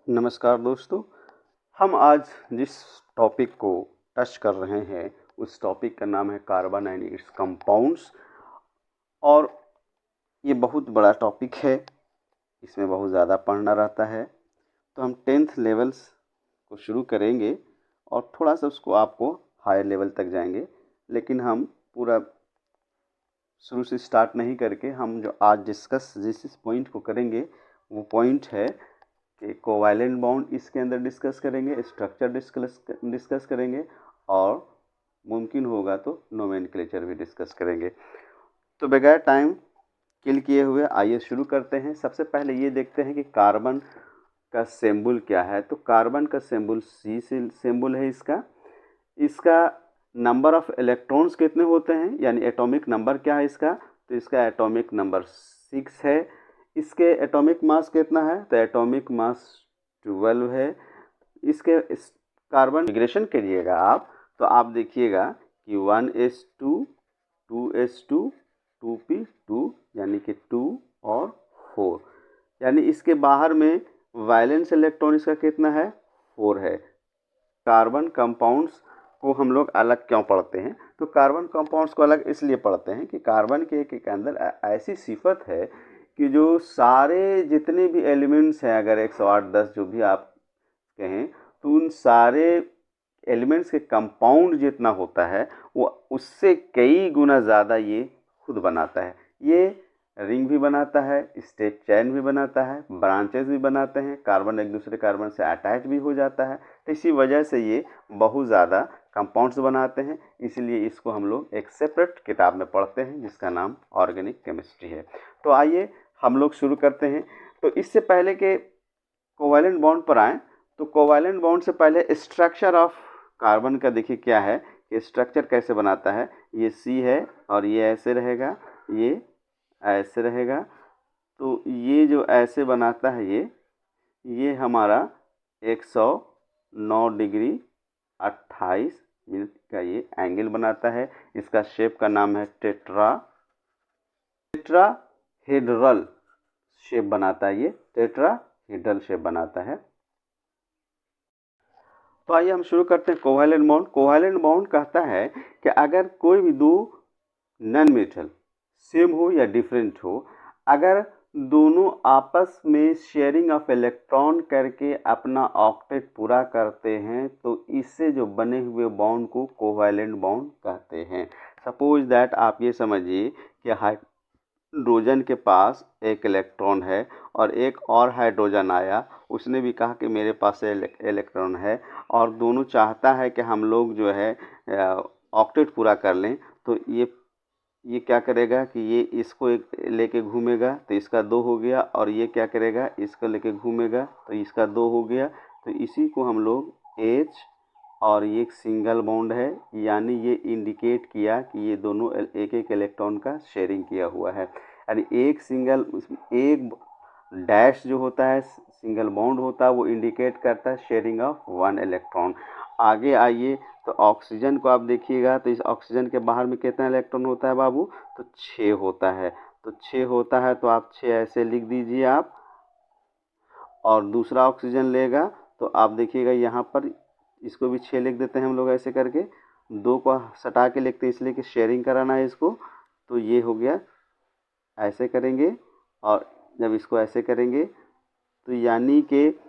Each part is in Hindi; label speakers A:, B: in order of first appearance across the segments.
A: नमस्कार दोस्तों। हम आज जिस टॉपिक को टच कर रहे हैं उस टॉपिक का नाम है कार्बन एंड इट्स कंपाउंड्स। और ये बहुत बड़ा टॉपिक है, इसमें बहुत ज़्यादा पढ़ना रहता है। तो हम 10th लेवल्स को शुरू करेंगे और थोड़ा सा उसको आपको हायर लेवल तक जाएंगे, लेकिन हम पूरा शुरू से स्टार्ट नहीं करके हम जो आज जिस पॉइंट को करेंगे वो पॉइंट है कि कोवैलेंट बॉन्ड इसके अंदर डिस्कस करेंगे, स्ट्रक्चर डिस्कस करेंगे और मुमकिन होगा तो नोमेनक्लेचर भी डिस्कस करेंगे। तो बगैर टाइम किल किए हुए आइए शुरू करते हैं। सबसे पहले ये देखते हैं कि कार्बन का सिंबल क्या है। तो कार्बन का सिंबल सी सिंबल है। इसका नंबर ऑफ इलेक्ट्रॉन्स कितने होते हैं, यानी एटॉमिक नंबर क्या है इसका। तो इसका एटॉमिक नंबर 6 है। इसके एटॉमिक मास कितना है, तो एटॉमिक मास 12 है। इसके कार्बन इंटीग्रेशन करिएगा आप, तो आप देखिएगा कि 1s2 2s2 2p2 यानी कि 2 और 4, यानी इसके बाहर में वैलेंस इलेक्ट्रॉन इसका कितना है, 4 है। कार्बन कंपाउंड्स को हम लोग अलग क्यों पढ़ते हैं, तो कार्बन कंपाउंड्स को अलग इसलिए पढ़ते हैं कि कार्बन के अंदर ऐसी सिफत है कि जो सारे जितने भी एलिमेंट्स हैं, अगर 108 10 जो भी आप कहें, तो उन सारे एलिमेंट्स के कंपाउंड जितना होता है वो उससे कई गुना ज़्यादा ये खुद बनाता है। ये रिंग भी बनाता है, स्ट्रेट चेन भी बनाता है, ब्रांचेस भी बनाते हैं, कार्बन एक दूसरे कार्बन से अटैच भी हो जाता है। तो इसी वजह से ये बहुत ज़्यादा कंपाउंड्स बनाते हैं, इसलिए इसको हम लोग एक सेपरेट किताब में पढ़ते हैं जिसका नाम ऑर्गेनिक केमिस्ट्री है। तो आइए हम लोग शुरू करते हैं। तो इससे पहले के कोवैलेंट बॉन्ड पर आएँ, तो कोवैलेंट बॉन्ड से पहले स्ट्रक्चर ऑफ कार्बन का देखिए क्या है कि स्ट्रक्चर कैसे बनाता है। ये सी है और ये ऐसे रहेगा, ये ऐसे रहेगा। तो ये जो ऐसे बनाता है ये हमारा 109 डिग्री 28 मिनट का ये एंगल बनाता है। इसका शेप का नाम है टेट्राहेड्रल शेप बनाता है। ये टेट्राहेड्रल शेप बनाता है। तो आइए हम शुरू करते हैं कोवैलेंट बॉन्ड। कोवैलेंट बॉन्ड कहता है कि अगर कोई भी दो नॉन मेटल सेम हो या डिफरेंट हो, अगर दोनों आपस में शेयरिंग ऑफ इलेक्ट्रॉन करके अपना ऑक्टेट पूरा करते हैं, तो इससे जो बने हुए बॉन्ड को कोवैलेंट बॉन्ड कहते हैं। सपोज दैट आप ये समझिए कि हाइड्रोजन के पास एक इलेक्ट्रॉन है और एक और हाइड्रोजन आया, उसने भी कहा कि मेरे पास इलेक्ट्रॉन है, और दोनों चाहता है कि हम लोग जो है ऑक्टेट पूरा कर लें। तो ये क्या करेगा कि ये इसको एक लेके घूमेगा तो इसका 2 हो गया, और ये क्या करेगा इसको लेके घूमेगा तो इसका 2 हो गया। तो इसी को हम लोग H, और ये एक सिंगल बॉन्ड है, यानी ये इंडिकेट किया कि ये दोनों एक एक इलेक्ट्रॉन का शेयरिंग किया हुआ है। यानी एक डैश जो होता है, सिंगल बॉन्ड होता है, वो इंडिकेट करता है शेयरिंग ऑफ 1 इलेक्ट्रॉन। आगे आइए, तो ऑक्सीजन को आप देखिएगा, तो इस ऑक्सीजन के बाहर में कितना इलेक्ट्रॉन होता है बाबू, तो 6 होता है। तो 6 होता है, तो आप 6 ऐसे लिख दीजिए आप। और दूसरा ऑक्सीजन लेगा तो आप देखिएगा यहाँ पर, इसको भी 6 लिख देते हैं हम लोग ऐसे करके। 2 को सटा के लिखते हैं इसलिए कि शेयरिंग कराना है इसको। तो ये हो गया, ऐसे करेंगे, और जब इसको ऐसे करेंगे तो यानी कि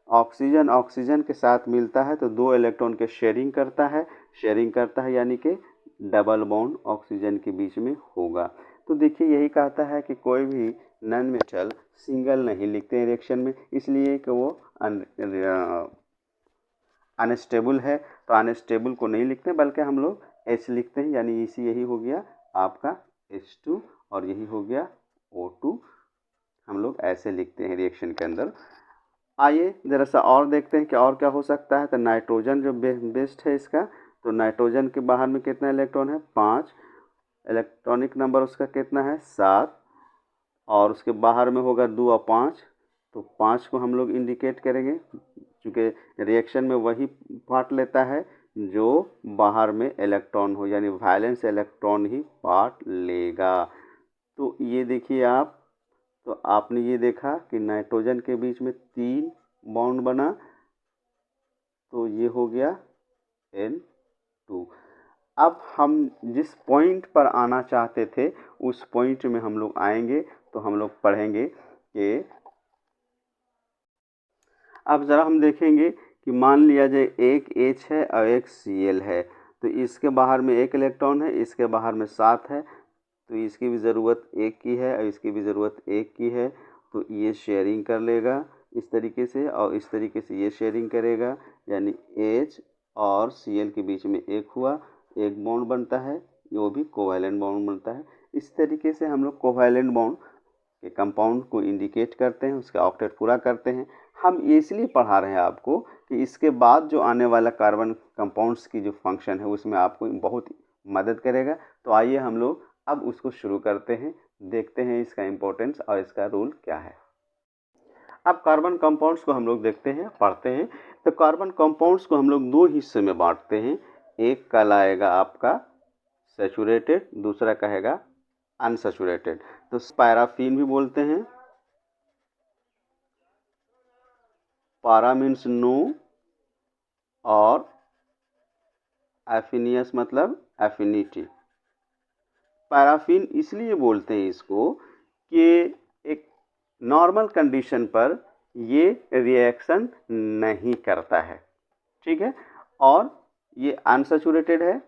A: ऑक्सीजन के साथ मिलता है तो 2 इलेक्ट्रॉन के शेयरिंग करता है, यानी कि डबल बॉन्ड ऑक्सीजन के बीच में होगा। तो देखिए यही कहता है कि कोई भी नॉन मेटल सिंगल नहीं लिखते हैं रिएक्शन में, इसलिए कि वो अनस्टेबल है। तो अनस्टेबल को नहीं लिखते बल्कि हम लोग H लिखते हैं, यानी इसी यही हो गया आपका H2 और यही हो गया O2। हम लोग ऐसे लिखते हैं रिएक्शन के अंदर। आइए ज़रा सा और देखते हैं कि और क्या हो सकता है। तो नाइट्रोजन जो बेस्ट है इसका, तो नाइट्रोजन के बाहर में कितना इलेक्ट्रॉन है, 5। इलेक्ट्रॉनिक नंबर उसका कितना है, 7, और उसके बाहर में होगा 2 और 5। तो 5 को हम लोग इंडिकेट करेंगे, चूँकि रिएक्शन में वही पार्ट लेता है जो बाहर में इलेक्ट्रॉन हो, यानी वैलेंस इलेक्ट्रॉन ही पार्ट लेगा। तो ये देखिए आप, तो आपने ये देखा कि नाइट्रोजन के बीच में 3 बॉन्ड बना, तो ये हो गया N2। अब हम जिस पॉइंट पर आना चाहते थे उस पॉइंट में हम लोग आएंगे, तो हम लोग पढ़ेंगे कि अब ज़रा हम देखेंगे कि मान लिया जाए एक H है और एक Cl है, तो इसके बाहर में एक इलेक्ट्रॉन है, इसके बाहर में 7 है, तो इसकी भी ज़रूरत एक की है और इसकी भी ज़रूरत एक की है, तो ये शेयरिंग कर लेगा इस तरीके से और इस तरीके से ये शेयरिंग करेगा, यानी H और Cl के बीच में एक हुआ, एक बॉन्ड बनता है, वो भी कोवैलेंट बॉन्ड बनता है। इस तरीके से हम लोग कोवैलेंट बॉन्ड के कंपाउंड को इंडिकेट करते हैं, उसका ऑक्टेट पूरा करते हैं। हम ये इसलिए पढ़ा रहे हैं आपको कि इसके बाद जो आने वाला कार्बन कंपाउंड्स की जो फंक्शन है उसमें आपको बहुत मदद करेगा। तो आइए हम लोग अब उसको शुरू करते हैं, देखते हैं इसका इम्पोर्टेंस और इसका रूल क्या है। अब कार्बन कंपाउंड्स को हम लोग देखते हैं, पढ़ते हैं। तो कार्बन कंपाउंड्स को हम लोग दो हिस्से में बांटते हैं, एक कहलाएगा आपका सैचुरेटेड, दूसरा कहेगा अनसैचुरेटेड। तो पैराफिन भी बोलते हैं, पारा मीन्स नो और एफिनियस मतलब एफिनिटी। पैराफिन इसलिए बोलते हैं इसको कि एक नॉर्मल कंडीशन पर ये रिएक्शन नहीं करता है, ठीक है, और ये अनसैचुरेटेड है।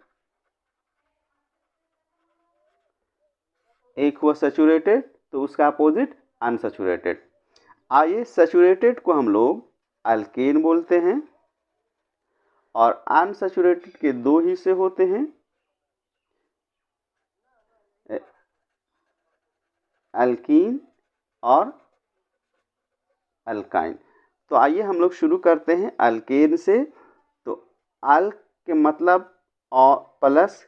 A: एक हुआ सैचुरेटेड तो उसका अपोजिट अनसैचुरेटेड। आइए सैचुरेटेड को हम लोग अल्केन बोलते हैं और अनसैचुरेटेड के दो हिस्से होते हैं, अल्कीन और अल्काइन। तो आइए हम लोग शुरू करते हैं अल्केन से। तो अल्क के मतलब और प्लस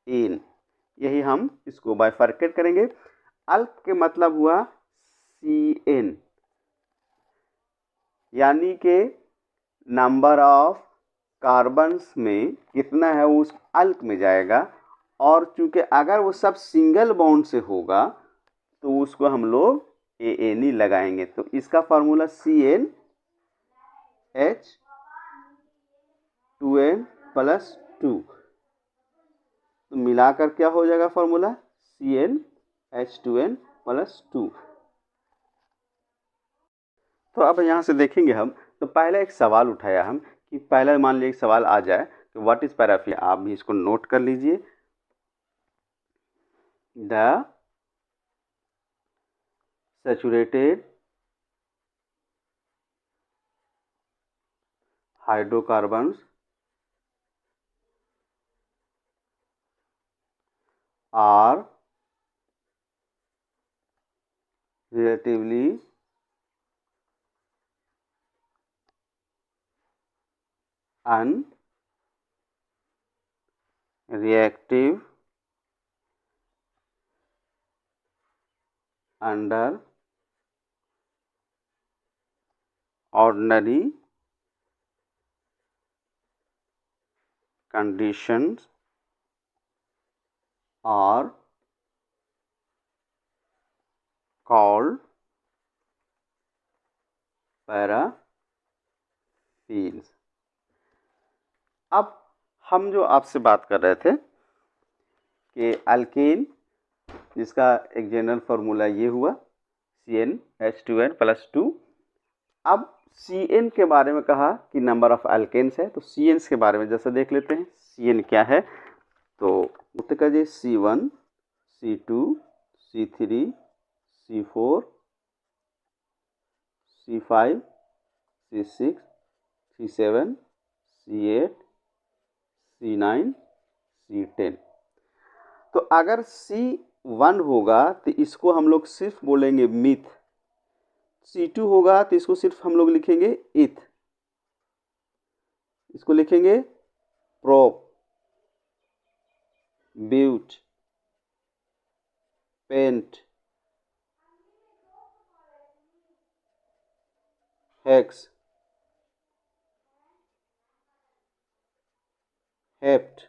A: इन, यही हम इसको बाइफरकेट करेंगे। अल्क के मतलब हुआ CN, यानी कि नंबर ऑफ कार्बन्स में कितना है उस अल्क में जाएगा, और चूंकि अगर वो सब सिंगल बॉन्ड से होगा तो उसको हम लोग ANE लगाएंगे। तो इसका फार्मूला CnH2n + 2, तो मिलाकर क्या हो जाएगा फार्मूला CnH2n + 2। तो अब यहाँ से देखेंगे हम, तो पहले एक सवाल उठाया हम कि पहले मान लीजिए एक सवाल आ जाए कि व्हाट इज पैराफिन। आप भी इसको नोट कर लीजिए। The saturated hydrocarbons are relatively unreactive under ordinary conditions are called paraffins. अब हम जो आपसे बात कर रहे थे कि अल्केन, जिसका एक जनरल फार्मूला ये हुआ CnH2n + 2। अब Cn के बारे में कहा कि नंबर ऑफ अल्केन्स है, तो Cns के बारे में जैसे देख लेते हैं। Cn क्या है, तो उत्तर का जी C1 C2 C3 C4 C5 C6 C7 C8 C9 C10। तो अगर C1 होगा तो इसको हम लोग सिर्फ बोलेंगे मिथ, C2 होगा तो इसको सिर्फ हम लोग लिखेंगे इथ, इसको लिखेंगे prop, but, pent, hex, hept,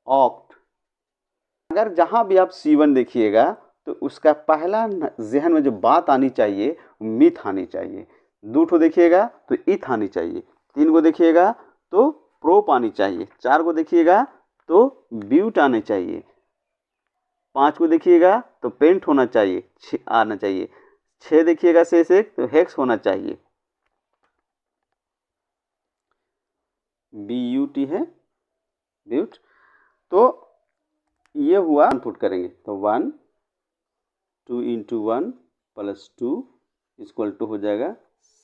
A: oct. अगर जहां भी आप C1 देखिएगा तो उसका पहला जहन में जो बात आनी चाहिए मिथ आनी चाहिए। 2 ठो देखिएगा तो इथ आनी चाहिए, 3 को देखिएगा तो प्रोप आनी चाहिए, 4 को देखिएगा तो ब्यूट आने चाहिए, 5 को देखिएगा तो पेंट होना चाहिए, 6 आना चाहिए, 6 देखिएगा शेष एक तो हेक्स होना चाहिए, BUT है ब्यूट। तो ये हुआ, पुट करेंगे तो 1 2 इंटू 1 प्लस 2 इक्वल टू हो जाएगा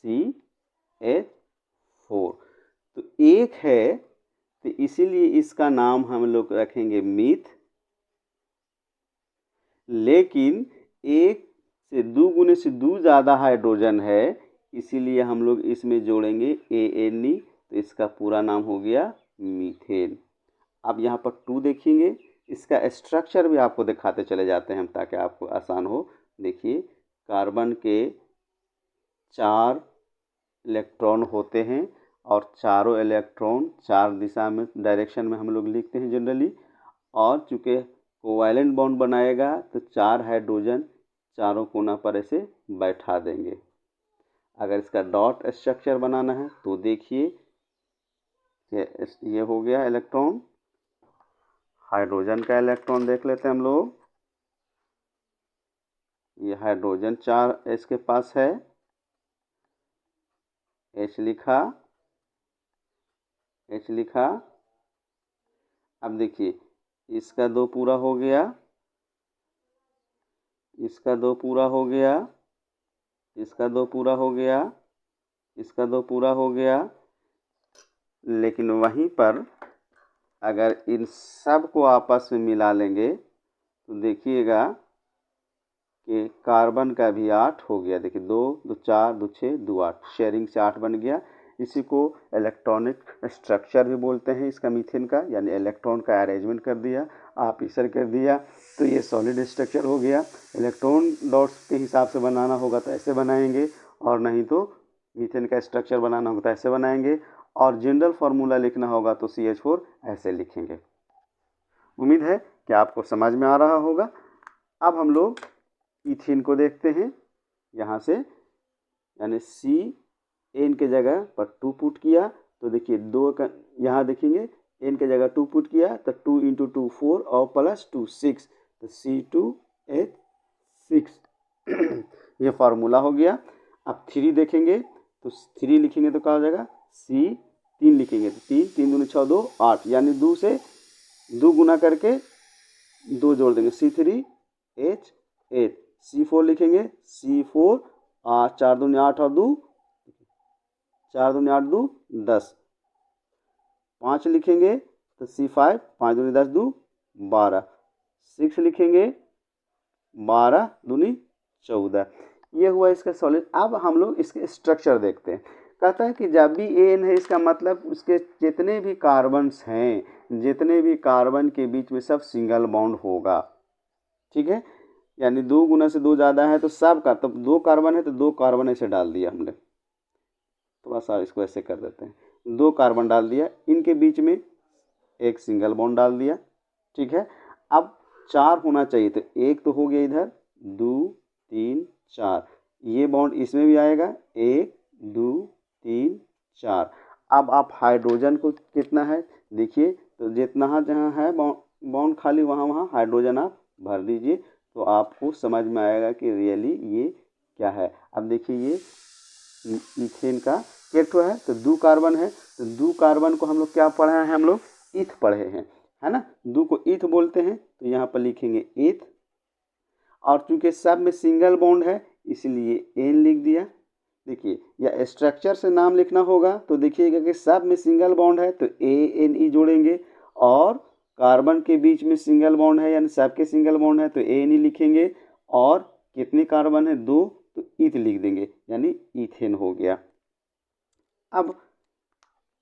A: CH4। तो एक है तो इसीलिए इसका नाम हम लोग रखेंगे मीथ, लेकिन एक से 2 गुने से 2 ज़्यादा हाइड्रोजन है इसीलिए हम लोग इसमें जोड़ेंगे ANE, तो इसका पूरा नाम हो गया मीथेन। अब यहाँ पर 2 देखेंगे, इसका स्ट्रक्चर भी आपको दिखाते चले जाते हैं हम ताकि आपको आसान हो। देखिए कार्बन के 4 इलेक्ट्रॉन होते हैं और चारों इलेक्ट्रॉन 4 दिशा में डायरेक्शन में हम लोग लिखते हैं जनरली, और चूँकि कोवैलेंट बॉन्ड बनाएगा तो 4 हाइड्रोजन चारों कोना पर ऐसे बैठा देंगे। अगर इसका डॉट स्ट्रक्चर बनाना है तो देखिए ये हो गया इलेक्ट्रॉन, हाइड्रोजन का इलेक्ट्रॉन देख लेते हैं हम लोग। ये हाइड्रोजन 4 इसके पास है, H लिखा, H लिखा। अब देखिए इसका 2 पूरा हो गया, इसका 2 पूरा हो गया, इसका 2 पूरा हो गया, इसका 2 पूरा हो गया। लेकिन वहीं पर अगर इन सब को आपस में मिला लेंगे तो देखिएगा कि कार्बन का भी 8 हो गया। देखिए 2 2 4 2 6 2 8, शेयरिंग से 8 बन गया। इसी को इलेक्ट्रॉनिक स्ट्रक्चर भी बोलते हैं इसका मीथेन का, यानी इलेक्ट्रॉन का अरेंजमेंट कर दिया, आप इसर कर दिया तो ये सॉलिड स्ट्रक्चर हो गया। इलेक्ट्रॉन डॉट्स के हिसाब से बनाना होगा तो ऐसे बनाएंगे, और नहीं तो मीथेन का स्ट्रक्चर बनाना होगा तो ऐसे बनाएंगे, और जनरल फार्मूला लिखना होगा तो CH4 ऐसे लिखेंगे। उम्मीद है कि आपको समझ में आ रहा होगा। अब हम लोग इथेन को देखते हैं यहाँ से, यानी CN के जगह पर 2 पुट किया तो देखिए 2 का यहाँ देखेंगे, N के जगह 2 पुट किया तो 2 इंटू 2 4 और प्लस 2 6, तो C2H6 ये फार्मूला हो गया। अब 3 देखेंगे तो 3 लिखेंगे तो क्या हो जाएगा, C3 लिखेंगे तो 3 3 दूनी 6 2 8, यानी 2 से 2 गुना करके 2 जोड़ देंगे C3H8। C4 लिखेंगे, C4 8 4 दूनी 8 और 2 4 दूनी 8 2 10। 5 लिखेंगे तो C5 5 दूनी 10 2 12। 6 लिखेंगे 12 दूनी 14। ये हुआ इसका सॉलिड। अब हम लोग इसके स्ट्रक्चर देखते हैं। कहता है कि जब भी एन है इसका मतलब उसके जितने भी कार्बन्स हैं, जितने भी कार्बन के बीच में सब सिंगल बॉन्ड होगा, ठीक है। यानी 2 गुना से 2 ज़्यादा है तो सब का, तो 2 कार्बन है तो 2 कार्बन ऐसे डाल दिया हमने, थोड़ा सा इसको ऐसे कर देते हैं, 2 कार्बन डाल दिया, इनके बीच में एक सिंगल बॉन्ड डाल दिया, ठीक है। अब 4 होना चाहिए तो 1 तो हो गया इधर, 2 3 4, ये बॉन्ड इसमें भी आएगा, 1 2 3 4। अब आप हाइड्रोजन को कितना है देखिए, तो जितना जहाँ है बॉन्ड खाली वहाँ वहाँ हाइड्रोजन आप भर दीजिए, तो आपको समझ में आएगा कि रियली ये क्या है। अब देखिए ये मीथेन का केटो है तो 2 कार्बन है, तो 2 कार्बन को हम लोग क्या पढ़े हैं, हम लोग ईथ पढ़े हैं, है ना। 2 को ईथ बोलते हैं तो यहाँ पर लिखेंगे ईथ, और चूंकि सब में सिंगल बॉन्ड है इसलिए एन लिख दिया। देखिए या स्ट्रक्चर से नाम लिखना होगा तो देखिएगा कि सब में सिंगल बॉन्ड है तो ANE जोड़ेंगे, और कार्बन के बीच में सिंगल बॉन्ड है यानी सबके सिंगल बॉन्ड है तो ANE लिखेंगे, और कितने कार्बन है 2 तो ईथ लिख देंगे, यानी ईथेन हो गया। अब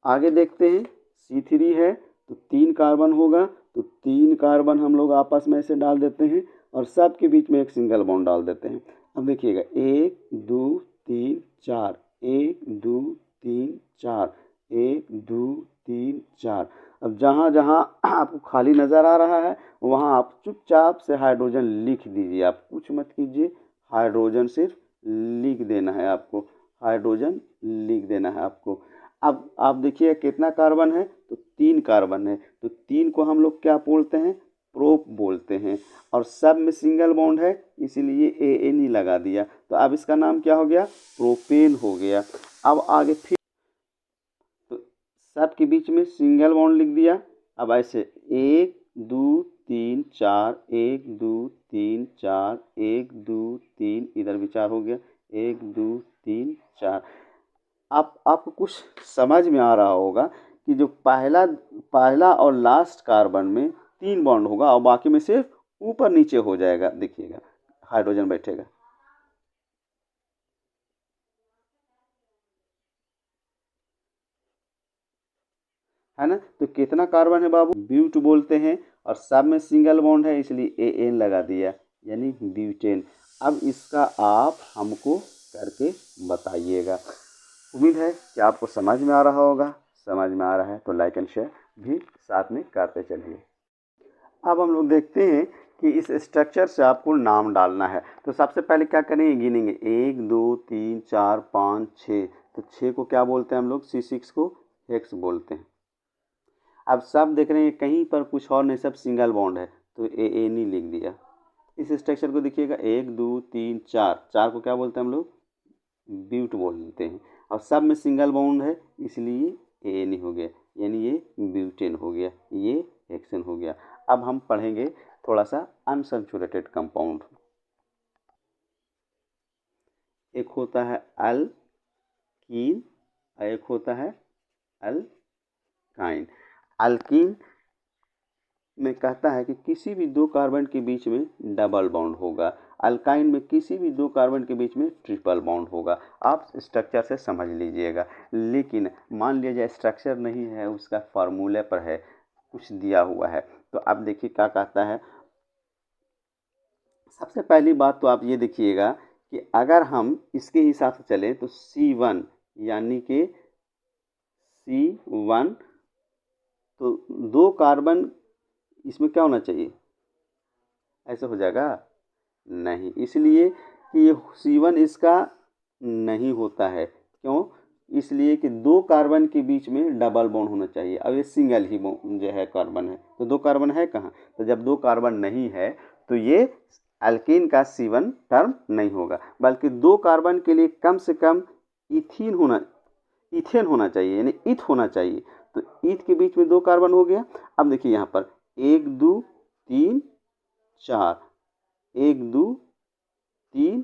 A: आगे देखते हैं, C3 है तो 3 कार्बन होगा, तो 3 कार्बन हम लोग आपस में ऐसे डाल देते हैं और सब के बीच में एक सिंगल बॉन्ड डाल देते हैं। अब देखिएगा 1 2 3 4, 1 2 3 4, 1 2 3 4। अब जहाँ जहाँ आपको खाली नज़र आ रहा है वहाँ आप चुपचाप से हाइड्रोजन लिख दीजिए, आप कुछ मत कीजिए, हाइड्रोजन सिर्फ लिख देना है आपको। हाइड्रोजन लिख देना है आपको। अब आप देखिए कितना कार्बन है, तो 3 कार्बन है, तो 3 को हम लोग क्या बोलते हैं, प्रोप बोलते हैं। और सब में सिंगल बॉन्ड है इसीलिए एन ही लगा दिया, तो अब इसका नाम क्या हो गया, प्रोपेन हो गया। अब आगे फिर तो सब के बीच में सिंगल बॉन्ड लिख दिया। अब ऐसे 1 2 3 4, 1 2 3 4, 1 2 3, इधर विचार हो गया, 1 2 3 4। आपको कुछ समझ में आ रहा होगा कि जो पहला और लास्ट कार्बन में 3 बॉन्ड होगा और बाकी में सिर्फ ऊपर नीचे हो जाएगा, देखिएगा हाइड्रोजन बैठेगा। है ना, तो कितना कार्बन है बाबू, ब्यूट बोलते हैं, और सब में सिंगल बॉन्ड है इसलिए एन लगा दिया, यानी ब्यूटेन। अब इसका आप हमको करके बताइएगा। उम्मीद है कि आपको समझ में आ रहा होगा। समझ में आ रहा है तो लाइक एंड शेयर भी साथ में करते चलिए। अब हम लोग देखते हैं कि इस स्ट्रक्चर से आपको नाम डालना है। तो सबसे पहले क्या करेंगे, गिनेंगे 1 2 3 4 5 6। तो 6 को क्या बोलते हैं हम लोग, C6 को हेक्स बोलते हैं। अब सब देख रहे हैं कहीं पर कुछ और नहीं, सब सिंगल बॉन्ड है, तो एन ही लिख दिया। इस स्ट्रक्चर को देखिएगा 1 2 3 4, 4 को क्या बोलते हैं हम लोग, ब्यूट बोलते हैं, और सब में सिंगल बॉन्ड है इसलिए एन ही हो गया, यानी ये ब्यूटेन हो गया, ये हेक्सेन हो गया। अब हम पढ़ेंगे थोड़ा सा अनसैचुरेटेड कंपाउंड। एक होता है अल्कीन, एक होता है अल्काइन। अल्कीन में कहता है कि किसी भी 2 कार्बन के बीच में डबल बॉन्ड होगा। अल्काइन में किसी भी 2 कार्बन के बीच में ट्रिपल बॉन्ड होगा। आप स्ट्रक्चर से समझ लीजिएगा, लेकिन मान लीजिए स्ट्रक्चर नहीं है, उसका फार्मूले पर है, कुछ दिया हुआ है। तो अब देखिए क्या कहता है। सबसे पहली बात तो आप ये देखिएगा कि अगर हम इसके हिसाब से चलें तो C1 यानी कि C1, तो 2 कार्बन इसमें क्या होना चाहिए, ऐसे हो जाएगा नहीं, इसलिए कि ये C1 इसका नहीं होता है। क्यों, इसलिए कि 2 कार्बन के बीच में डबल बॉन्ड होना चाहिए। अब ये सिंगल ही जो है कार्बन है, तो 2 कार्बन है कहाँ, तो जब 2 कार्बन नहीं है तो ये अल्कीन का C1 टर्म नहीं होगा, बल्कि 2 कार्बन के लिए कम से कम इथेन होना चाहिए, यानी ईथ होना चाहिए। तो ईथ के बीच में 2 कार्बन हो गया। अब देखिए यहाँ पर 1 2 3 4, 1 2 3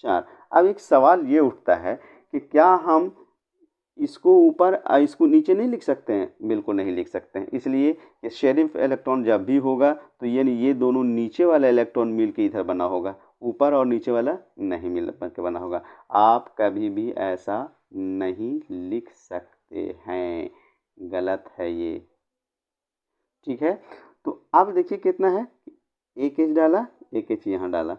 A: 4। अब एक सवाल ये उठता है कि क्या हम इसको ऊपर इसको नीचे नहीं लिख सकते हैं, बिल्कुल नहीं लिख सकते हैं, इसलिए कि शेरिफ इलेक्ट्रॉन जब भी होगा तो ये दोनों नीचे वाला इलेक्ट्रॉन मिल के इधर बना होगा, ऊपर और नीचे वाला नहीं मिल के बना होगा। आप कभी भी ऐसा नहीं लिख सकते हैं, गलत है ये, ठीक है। तो अब देखिए कितना है, एक एच डाला, एक एच यहाँ डाला,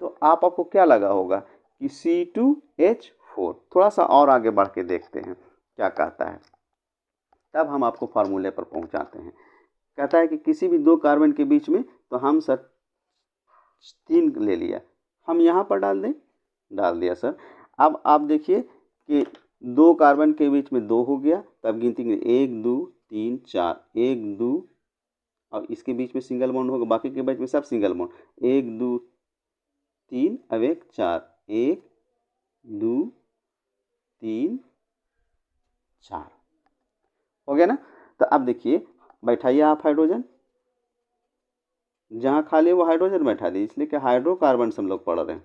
A: तो आपको क्या लगा होगा कि C2H4। थोड़ा सा और आगे बढ़ के देखते हैं क्या कहता है, तब हम आपको फार्मूले पर पहुंचाते हैं। कहता है कि किसी भी 2 कार्बन के बीच में, तो हम सर 3 ले लिया, हम यहाँ पर डाल दिया सर। अब आप देखिए कि 2 कार्बन के बीच में 2 हो गया, तब गिनती 1 2 3 4, 1 2, और इसके बीच में सिंगल बॉन्ड होगा, बाकी के बीच में सब सिंगल बॉन्ड, 1 2 3, अब 1 4, 1 2 3 4 हो गया ना। तो अब देखिए बैठाइए आप हाइड्रोजन, जहाँ खाली है वो हाइड्रोजन बैठा दिए, इसलिए कि हाइड्रोकार्बन हम लोग पढ़ रहे हैं,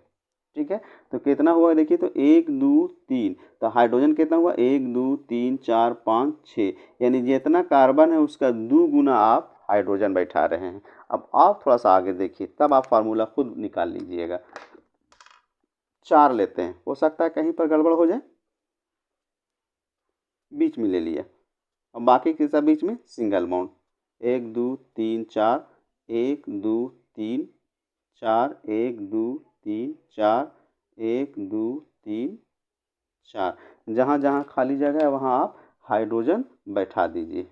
A: ठीक है। तो कितना हुआ देखिए, तो 1 2 3, तो हाइड्रोजन कितना हुआ, 1 2 3 4 5 6, यानी जितना कार्बन है उसका 2 गुना आप हाइड्रोजन बैठा रहे हैं। अब आप थोड़ा सा आगे देखिए, तब आप फार्मूला खुद निकाल लीजिएगा। 4 लेते हैं, हो सकता है कहीं पर गड़बड़ हो जाए, बीच में ले लिया, और बाकी के सब बीच में सिंगल बॉन्ड, 1 2 3 4, 1 2 3 4, 1 2 3 4, 1 2 3 4, जहाँ जहाँ खाली जगह है वहाँ आप हाइड्रोजन बैठा दीजिए।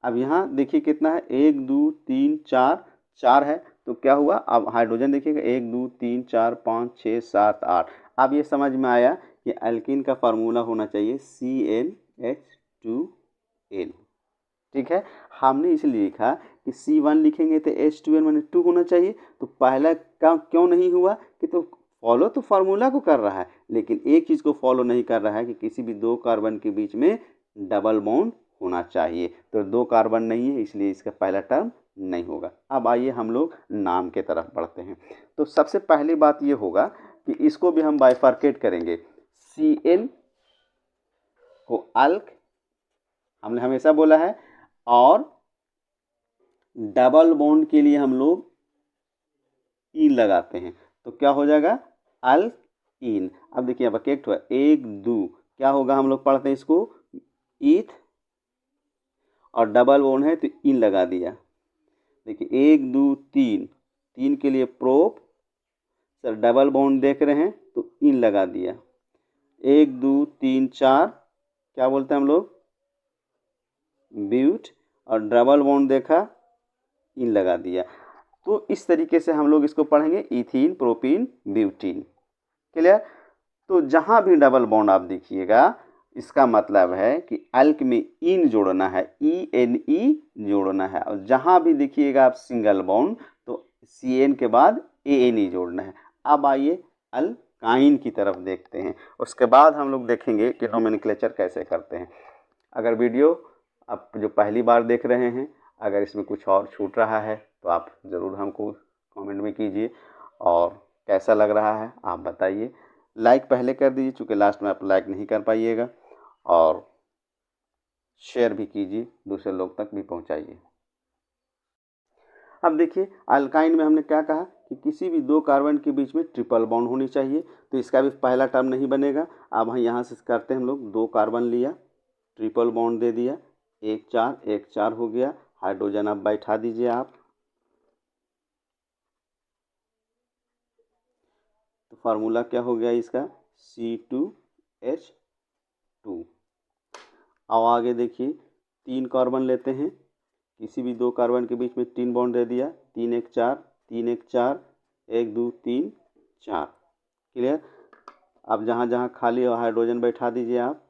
A: अब यहाँ देखिए कितना है, 1 2 3 4, 4 है तो क्या हुआ, अब हाइड्रोजन देखिएगा 1 2 3 4 5 6 7 8। अब ये समझ में आया कि एल्कीन का फार्मूला होना चाहिए CnH2n। ठीक है, हमने इसलिए लिखा कि C1 लिखेंगे तो H2n माने 2 होना चाहिए। तो पहला काम क्यों नहीं हुआ कि तो फॉलो तो फार्मूला को कर रहा है, लेकिन एक चीज़ को फॉलो नहीं कर रहा है कि किसी भी दो कार्बन के बीच में डबल बॉन्ड होना चाहिए। तो दो कार्बन नहीं है, इसलिए इसका पहला टर्म नहीं होगा। अब आइए हम लोग नाम के तरफ बढ़ते हैं। तो सबसे पहली बात ये होगा कि इसको भी हम बाइफर्केट करेंगे। Cl को अल्क हमने हमेशा बोला है, और डबल बॉन्ड के लिए हम लोग इन लगाते हैं, तो क्या हो जाएगा, अल्कीन। अब देखिए यहाँ पर क्या हुआ, 1 2, क्या होगा, हम लोग पढ़ते हैं इसको ईथ, और डबल बॉन्ड है तो इन लगा दिया। देखिए 1 2 3, 3 के लिए प्रोप, सर डबल बॉन्ड देख रहे हैं तो इन लगा दिया। 1 2 3 4, क्या बोलते हैं हम लोग, ब्यूट, और डबल बॉन्ड देखा, इन लगा दिया। तो इस तरीके से हम लोग इसको पढ़ेंगे, इथीन प्रोपीन ब्यूटीन। क्लियर। तो जहाँ भी डबल बॉन्ड आप देखिएगा, इसका मतलब है कि अल्क में इन जोड़ना है, ENE जोड़ना है, और जहाँ भी देखिएगा आप सिंगल बॉन्ड तो CN के बाद ANE जोड़ना है। अब आइए अल्काइन की तरफ देखते हैं, उसके बाद हम लोग देखेंगे कि नोमेनक्लेचर कैसे करते हैं। अगर वीडियो आप जो पहली बार देख रहे हैं, अगर इसमें कुछ और छूट रहा है तो आप ज़रूर हमको कमेंट में कीजिए, और कैसा लग रहा है आप बताइए। लाइक पहले कर दीजिए, चूँकि लास्ट में आप लाइक नहीं कर पाइएगा, और शेयर भी कीजिए, दूसरे लोग तक भी पहुंचाइए। अब देखिए अल्काइन में हमने क्या कहा कि किसी भी दो कार्बन के बीच में ट्रिपल बॉन्ड होनी चाहिए, तो इसका भी पहला टर्म नहीं बनेगा। अब हम यहाँ से करते हैं, हम लोग दो कार्बन लिया, ट्रिपल बॉन्ड दे दिया, 1 4 1 4 हो गया। हाइड्रोजन अब बैठा दीजिए आप, तो फार्मूला क्या हो गया इसका, C2H2। अब आगे देखिए 3 कार्बन लेते हैं, किसी भी दो कार्बन के बीच में 3 बॉन्ड दे दिया, 3 1 4 3 1 4 1 2 3 4। क्लियर। अब जहाँ जहाँ खाली हो हाइड्रोजन बैठा दीजिए आप।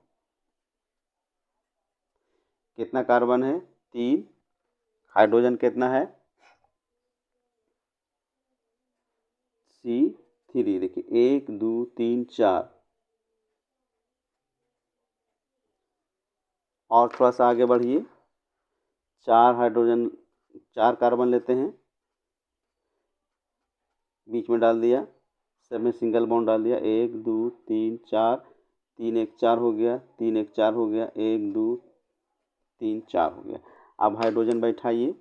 A: कितना कार्बन है, 3, हाइड्रोजन कितना है, C3। देखिए 1 2 3 4, और थोड़ा सा आगे बढ़िए, 4 हाइड्रोजन, 4 कार्बन लेते हैं, बीच में डाल दिया, सब में सिंगल बॉन्ड डाल दिया, 1 2 3 4 3 1 4 हो गया, 3 1 4 हो गया, 1 2 3 4 हो गया। अब हाइड्रोजन बैठाइए,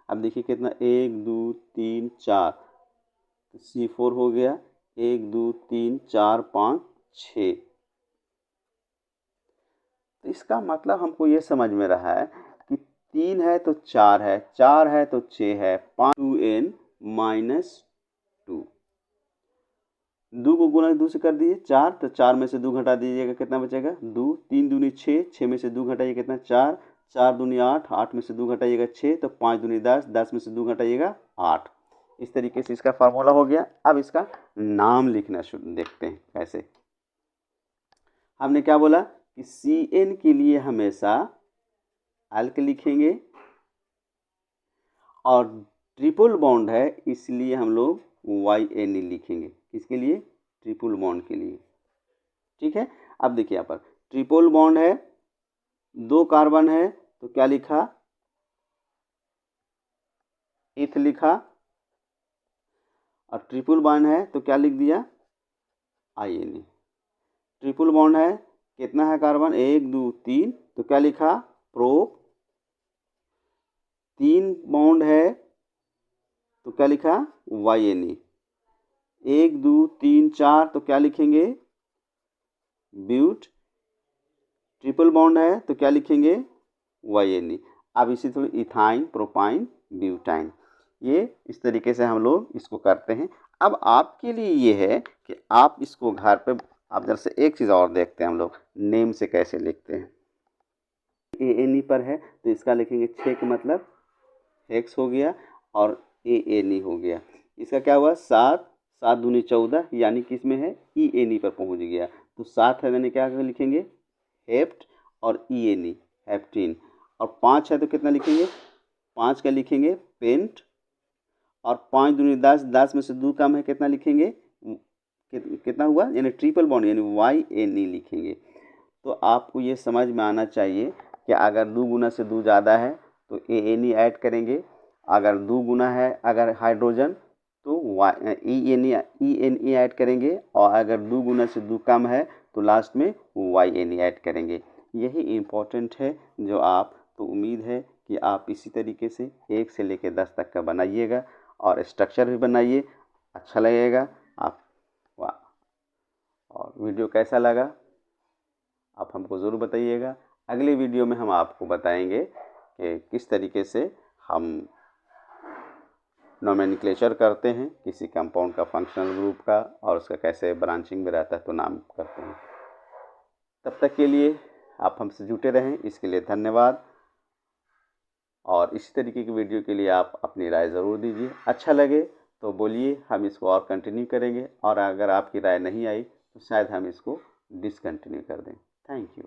A: अब देखिए कितना, 1 2 3 4, तो C4 हो गया, 1 2 3 4 5 6। तो इसका मतलब हमको ये समझ में रहा है कि 3 है तो 4 है, 4 है तो 6 है, 5 2n माइनस 2, 2 को गुना 2 से कर दीजिए 4, तो 4 में से 2 घटा दीजिएगा, कितना बचेगा 2, 3 दूनी 6, 6 में से 2 घटाइए कितना 4, 4 दूनी 8, 8 में से 2 घटाइएगा 6, तो 5 दूनी 10, 10 में से 2 घटाइएगा 8। इस तरीके से इसका फार्मूला हो गया। अब इसका नाम लिखना शुरू देखते हैं कैसे। हमने क्या बोला कि CN के लिए हमेशा अल्क लिखेंगे, और ट्रिपल बॉन्ड है इसलिए हम लोग YNE लिखेंगे। किसके लिए, ट्रिपल बॉन्ड के लिए। ठीक है। अब देखिए यहाँ पर ट्रिपल बॉन्ड है, 2 कार्बन है, तो क्या लिखा, इथ लिखा, और ट्रिपल बॉन्ड है तो क्या लिख दिया, INE। ट्रिपल बॉन्ड है, कितना है कार्बन, 1 2 3, तो क्या लिखा, प्रोप। 3 बॉन्ड है तो क्या लिखा, YNE। 1 2 3 4, तो क्या लिखेंगे, ब्यूट। ट्रिपल बॉन्ड है तो क्या लिखेंगे, YNE। अब इसी तरह इथाइन प्रोपाइन ब्यूटाइन, ये इस तरीके से हम लोग इसको करते हैं। अब आपके लिए ये है कि आप इसको घर पे आप जरा से एक चीज़ और देखते हैं हम लोग नेम से कैसे लिखते हैं। ANE पर है तो इसका लिखेंगे 6 का मतलब हेक्स हो गया और ANE हो गया। इसका क्या हुआ 7, 7 दूनी 14 यानी कि इसमें है ENE पर पहुंच गया। तो 7 है मैंने क्या लिखेंगे हेप्ट और ENE हेप्टीन। और 5 है तो कितना लिखेंगे 5 का लिखेंगे पेंट और 5 दूनी 10, 10 में से 2 कम है कितना लिखेंगे कितना हुआ यानी ट्रिपल बॉन्ड यानी YNE लिखेंगे। तो आपको ये समझ में आना चाहिए कि अगर 2 गुना से 2 ज़्यादा है तो ANE ऐड करेंगे, अगर 2 गुना है अगर हाइड्रोजन तो ENE ऐड करेंगे और अगर 2 गुना से 2 कम है तो लास्ट में YNE ऐड करेंगे। यही इम्पोर्टेंट है जो आप तो उम्मीद है कि आप इसी तरीके से 1 से लेकर 10 तक का बनाइएगा और स्ट्रक्चर भी बनाइए, अच्छा लगेगा आप। और वीडियो कैसा लगा आप हमको ज़रूर बताइएगा। अगले वीडियो में हम आपको बताएंगे कि किस तरीके से हम नोमेनक्लेचर करते हैं किसी कंपाउंड का फंक्शनल ग्रुप का और उसका कैसे ब्रांचिंग में रहता है तो नाम करते हैं। तब तक के लिए आप हमसे जुटे रहें, इसके लिए धन्यवाद। और इसी तरीके की वीडियो के लिए आप अपनी राय ज़रूर दीजिए, अच्छा लगे तो बोलिए, हम इसको और कंटिन्यू करेंगे और अगर आपकी राय नहीं आई तो शायद हम इसको डिसकंटिन्यू कर दें। Thank you.